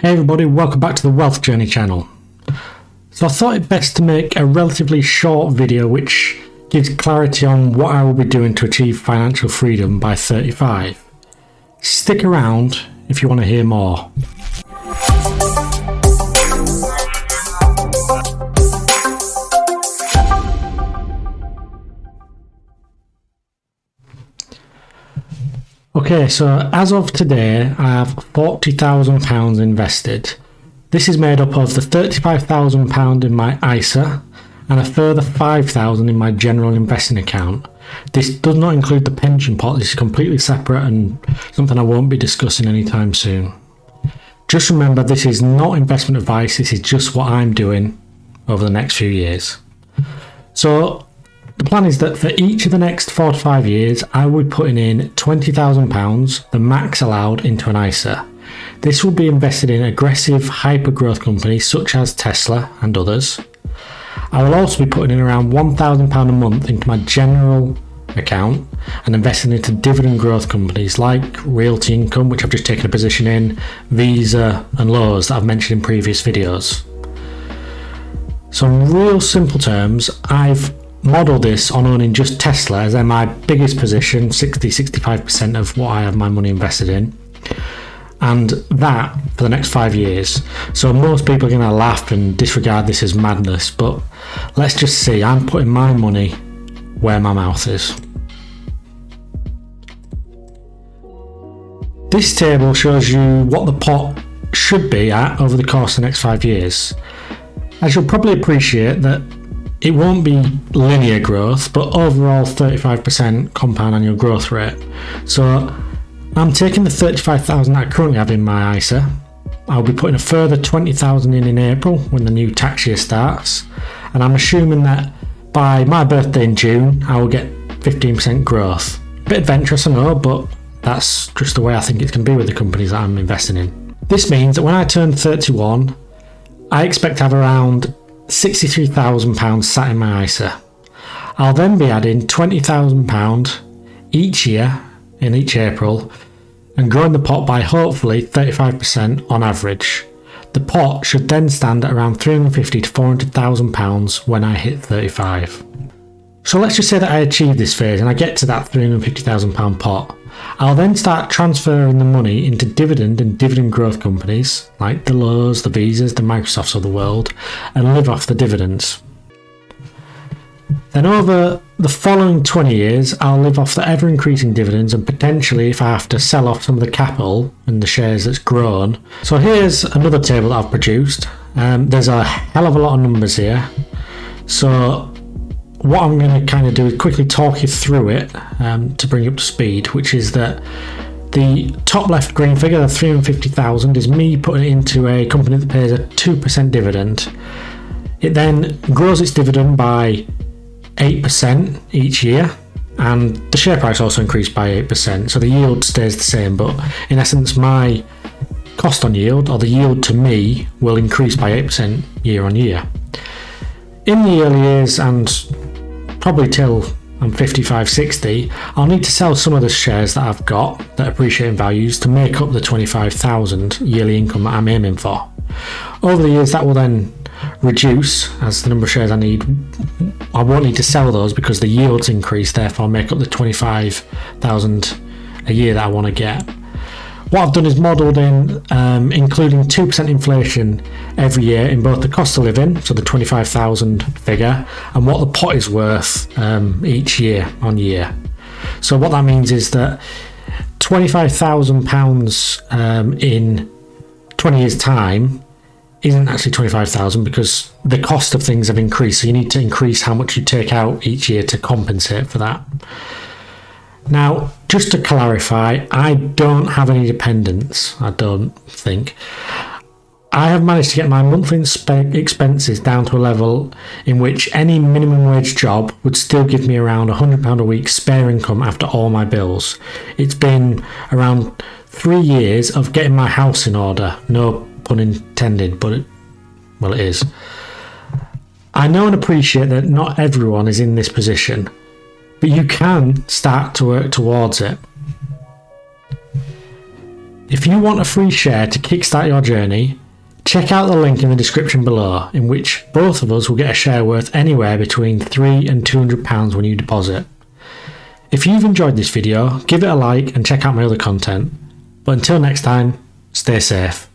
Hey everybody, welcome back to the Wealth Journey channel. So I thought it best to make a relatively short video which gives clarity on what I will be doing to achieve financial freedom by 35. Stick around if you want to hear more. Okay, so as of today, I have £40,000 invested. This is made up of the £35,000 in my ISA and a further £5,000 in my general investing account. This does not include the pension pot. This is completely separate and something I won't be discussing anytime soon. Just remember, this is not investment advice. This is just what I'm doing over the next few years. So the plan is that for each of the next 4 to 5 years, I will be putting in £20,000, the max allowed, into an ISA. This will be invested in aggressive hyper-growth companies such as Tesla and others. I will also be putting in around £1,000 a month into my general account and investing into dividend growth companies like Realty Income, which I've just taken a position in, Visa and Lowe's that I've mentioned in previous videos. So in real simple terms, I've model this on owning just Tesla as they're my biggest position, 60-65% of what I have my money invested in, and that for the next 5 years. So most people are going to laugh and disregard this as madness, but let's just see, I'm putting my money where my mouth is. This table shows you what the pot should be at over the course of the next 5 years. As you'll probably appreciate, that it won't be linear growth, but overall 35% compound annual growth rate. So I'm taking the 35,000 I currently have in my ISA. I'll be putting a further 20,000 in April when the new tax year starts. And I'm assuming that by my birthday in June, I will get 15% growth. Bit adventurous, I know, but that's just the way I think it's going to be with the companies that I'm investing in. This means that when I turn 31, I expect to have around £63,000 sat in my ISA. I'll then be adding £20,000 each year in each April and growing the pot by hopefully 35% on average. The pot should then stand at around £350,000 to £400,000 when I hit 35. So let's just say that I achieve this phase and I get to that £350,000 pot. I'll then start transferring the money into dividend and dividend growth companies like the Lowe's, the Visas, the Microsofts of the world, and live off the dividends. Then over the following 20 years, I'll live off the ever-increasing dividends, and potentially, if I have to sell off some of the capital and the shares that's grown. So here's another table that I've produced. There's a hell of a lot of numbers here. So what I'm going to kind of do is quickly talk you through it to bring you up to speed, which is that the top left green figure, the 350,000, is me putting it into a company that pays a 2% dividend. It then grows its dividend by 8% each year, and the share price also increased by 8%, so the yield stays the same, but in essence my cost on yield, or the yield to me, will increase by 8% year on year. In the early years, and probably till I'm 55, 60, I'll need to sell some of the shares that I've got that appreciate in values to make up the 25,000 yearly income that I'm aiming for. Over the years, that will then reduce as the number of shares I need. I won't need to sell those because the yields increase, therefore make up the 25,000 a year that I want to get. What I've done is modelled in including 2% inflation every year in both the cost of living, so the 25,000 figure, and what the pot is worth each year on year. So what that means is that £25,000 in 20 years' time isn't actually 25,000 because the cost of things have increased. So you need to increase how much you take out each year to compensate for that. Now, just to clarify, I don't have any dependents, I don't think. I have managed to get my monthly expenses down to a level in which any minimum wage job would still give me around £100 a week spare income after all my bills. It's been around 3 years of getting my house in order, no pun intended, but it is. I know and appreciate that not everyone is in this position, but you can start to work towards it. If you want a free share to kickstart your journey, check out the link in the description below, in which both of us will get a share worth anywhere between £3 and £200 when you deposit. If you've enjoyed this video, give it a like and check out my other content. But until next time, stay safe.